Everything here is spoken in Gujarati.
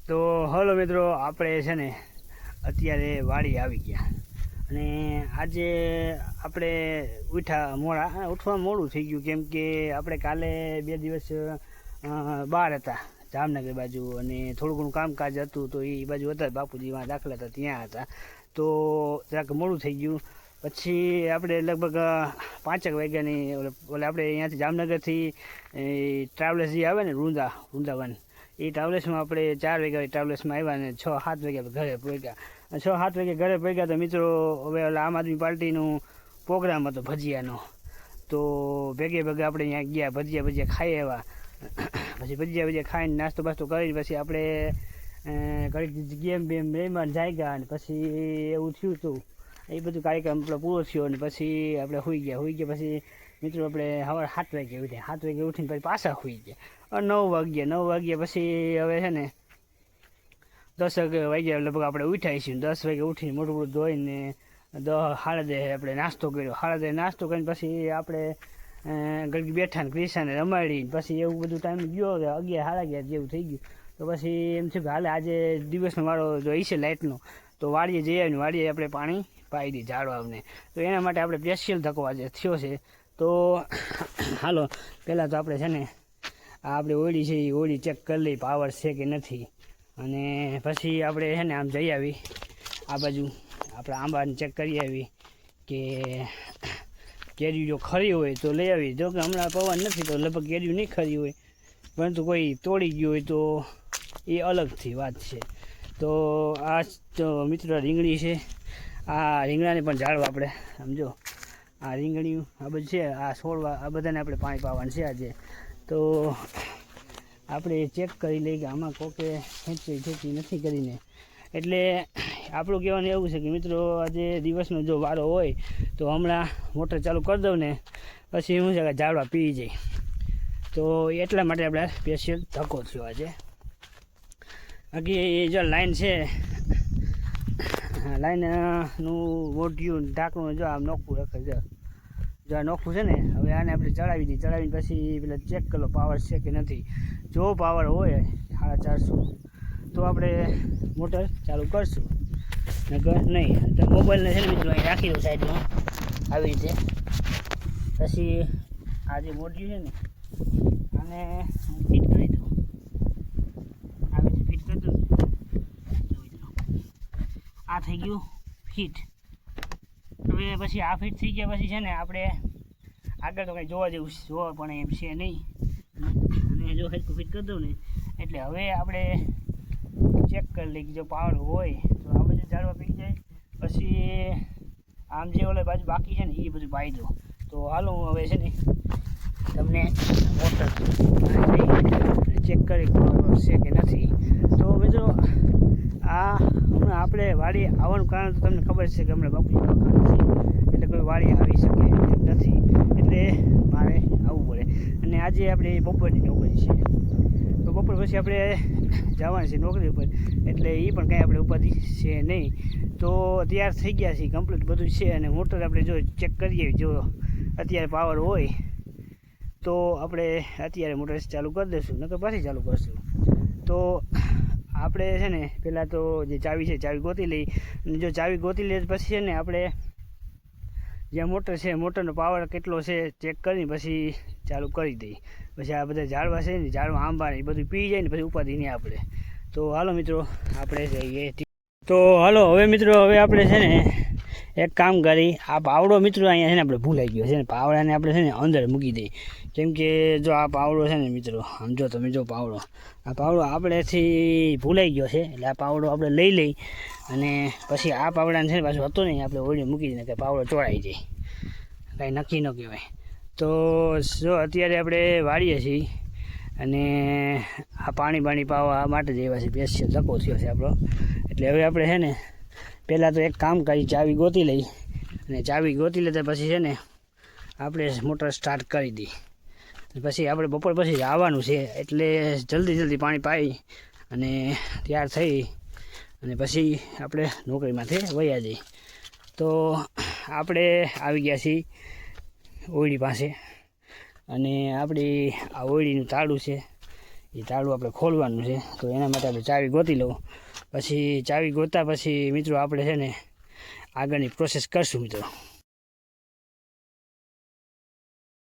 તો હલો મિત્રો, આપણે છે ને અત્યારે વાડી આવી ગયા અને આજે આપણે ઉઠવા મોડું થઈ ગયું, કેમ કે આપણે કાલે 2 દિવસ બહાર હતા જામનગર બાજુ, અને થોડું ઘણું કામકાજ હતું તો એ બાજુ હતા, બાપુજીમાં દાખલા હતા ત્યાં હતા, તો જરાક મોડું થઈ ગયું. પછી આપણે લગભગ 5 વાગ્યાની ઓલે આપણે અહીંયાથી જામનગરથી ટ્રાવેલર્સ જે આવે ને વૃંદાવન, એ ટ્રાવેલ્સમાં આપણે 4 વાગ્યા ટ્રાવેલ્સમાં આવ્યા અને 6-7 વાગ્યા ઘરે પહોંચ્યા. 6-7 વાગ્યા ઘરે પહોંચ્યા તો મિત્રો હવે આમ આદમી પાર્ટીનું પ્રોગ્રામ હતો ભજીયાનો, તો ભેગે આપણે અહીંયા ગયા, ભજીયા ખાઈ આવ્યા. પછી ભજીયા ખાઈને નાસ્તો બાસ્તો કરીને પછી આપણે ઘડીક ગેમ મહેમાન જાગ્યા, અને પછી એવું થયું હતું, એ બધું કાર્યક્રમ આપણો પૂરો થયો અને પછી આપણે સુઈ ગયા. પછી મિત્રો આપણે સવારે 7 વાગે ઉઠ્યા, 7 વાગે ઉઠીને પછી પાછા સુઈ ગયા. 9 વાગ્યા પછી હવે છે ને 10 વાગ્યા લગભગ આપણે ઉઠ્યા છીએ. 10 વાગે ઉઠીને મોટું ધોઈને 10-10:30 આપણે નાસ્તો કર્યો. 10:30 નાસ્તો કરીને પછી આપણે ઘડીક બેઠા ને ક્રિશાને રમાડીને પછી એવું બધું ટાઈમ ગયો કે 11-11:30 જેવું થઈ ગયું. તો પછી એમ થયું કે હાલે આજે દિવસનો વાળો જો હશે લાઇટનો, તો વાડીએ જઈ આવીને વાડીએ આપણે પાણી પાઈ દઈએ ઝાડવાને. તો એના માટે આપણે સ્પેશિયલ ધક્કો આજે થયો છે. તો હાલો પહેલાં તો આપણે છે ને આપણે ઓળી છે એ ઓળી ચેક કરી લઈ પાવર છે કે નથી, અને પછી આપણે છે ને આમ જઈ આવી આ બાજુ આપણે આંબાને ચેક કરી આવી કે કેરીઓ જો ખરી હોય તો લઈ આવી. જો કે હમણાં પવન નથી તો લગભગ કેરીઓ નહીં ખરી હોય, પરંતુ કોઈ તોડી ગયું હોય તો એ અલગથી વાત છે. તો આ તો મિત્રો રીંગણી છે, આ રીંગણાને પણ ઝાડવા આપણે સમજો, આ રીંગણીયું આ બધું છે, આ છોડવા આ બધાને આપણે પાણી પાવાનું છે આજે. તો આપણે ચેક કરી લઈએ કે આમાં કોકે ખેંચી નથી કરીને. એટલે આપણું કહેવાનું એવું છે કે મિત્રો આજે દિવસનો જો વારો હોય તો હમણાં મોટર ચાલુ કરી દઉં ને પછી શું છે કે ઝાડવા પી જાય. તો એટલા માટે આપણે સ્પેશિયલ ધક્કો થયો આજે. બાકી જો લાઈન છે, લાઈનનું મોઢિયું ઢાંકણું જો આમ નોખું રખાય, જો આ નોખું છે ને, હવે આને આપણે ચડાવી દઈએ. ચડાવીને પછી પેલા ચેક કરો પાવર છે કે નથી. જો પાવર હોય 450 તો આપણે મોટર ચાલુ કરશું, નકર નહીં. તો મોબાઈલને છે ને મિત્રો અહીં રાખી દઉં સાઈડમાં આવી રીતે. પછી આ જે મોઢિયું છે ને આને હું ફિટ કરી દઉં, આવી રીતે ફિટ કરી દઉં. આ થઈ ગયું ફિટ. હવે પછી આ ફિટ થઈ ગયા પછી છે ને આપણે આગળ તો કંઈ જોવા પણ એમ છે નહીં, અને જો હરખું ફિટ કરી દઉં ને એટલે હવે આપણે ચેક કરી લઈએ કે જો પાવર હોય તો આ બધું ઝાડવા પી જાય. પછી આમ જે ઓલા બાજુ બાકી છે ને એ બધું પાઈ દો. તો હાલો હું હવે છે ને તમને મોટર ચેક કરી પાવર છે કે નથી. તો મિત્રો આ હમણાં આપણે વાડી આવવાનું કારણ તો તમને ખબર છે કે હમણાં બાપુજી દવાખાના છે, એટલે કોઈ વાડી આવી શકે એમ નથી, એટલે મારે આવવું પડે. અને આજે આપણે બપોરની નોકરી છે, તો બપોર પછી આપણે જવાનું છે નોકરી ઉપર, એટલે એ પણ કાંઈ આપણે ઉપાધિ છે નહીં. તો તૈયાર થઈ ગયા છીએ, કમ્પ્લીટ બધું છે. અને મોટર આપણે જો ચેક કરીએ, જો અત્યારે પાવર હોય તો આપણે અત્યારે મોટર ચાલુ કરી દઈશું, નકર પછી ચાલુ કરશું. તો આપણે છે ને પહેલાં તો જે ચાવી છે ચાવી ગોતી લઈ, અને જો ચાવી ગોતી લઈએ પછી છે ને આપણે જ્યાં મોટર છે મોટરનો પાવર કેટલો છે ચેક કરીને પછી ચાલુ કરી દઈએ. પછી આ બધા ઝાડવા છે ને ઝાડવા આંબા ને એ બધું પી જાય ને પછી ઉપાધિ નહીં આપણે. તો હાલો મિત્રો આપણે જઈએ. તો હાલો હવે મિત્રો હવે આપણે છે ને એક કામ કરી, આ પાવડો મિત્રો અહીંયા છે ને આપણે ભૂલાઈ ગયો છે ને, પાવડાને આપણે છે ને અંદર મૂકી દઈએ. કેમ કે જો આ પાવડો છે ને મિત્રો સમજો તમે, જો આ પાવડો આપણેથી ભૂલાઈ ગયો છે, એટલે આ પાવડો આપણે લઈ અને પછી આ પાવડાને છે ને પાછું હતો નહીં આપણે ઓળી મૂકી દઈએ કે પાવડો ચોરાઈ જાય, કાંઈ નક્કી ન કહેવાય. તો જો અત્યારે આપણે વાળીએ છીએ અને આ પાણી પાવા માટે જ એવા છે, સ્પેશિયલ ધક્કો થયો છે આપણો. એટલે હવે આપણે છે ને પહેલાં તો એક કામ કરી, ચાવી ગોતી લઈ, અને ચાવી ગોતી લેતા પછી છે ને આપણે મોટર સ્ટાર્ટ કરી દઈ. પછી આપણે બપોર પછી આવવાનું છે, એટલે જલ્દી પાણી પાઈ અને તૈયાર થઈ અને પછી આપણે નોકરીમાંથી વયા જઈએ. તો આપણે આવી ગયા છીએ ઓયડી પાસે, અને આપણી આ ઓયડીનું તાળું છે એ તાળું આપણે ખોલવાનું છે. તો એના માટે આપણે ચાવી ગોતી લઉં. પછી ચાવી ગોતા પછી મિત્રો આપણે છે ને આગળની પ્રોસેસ કરશું મિત્રો.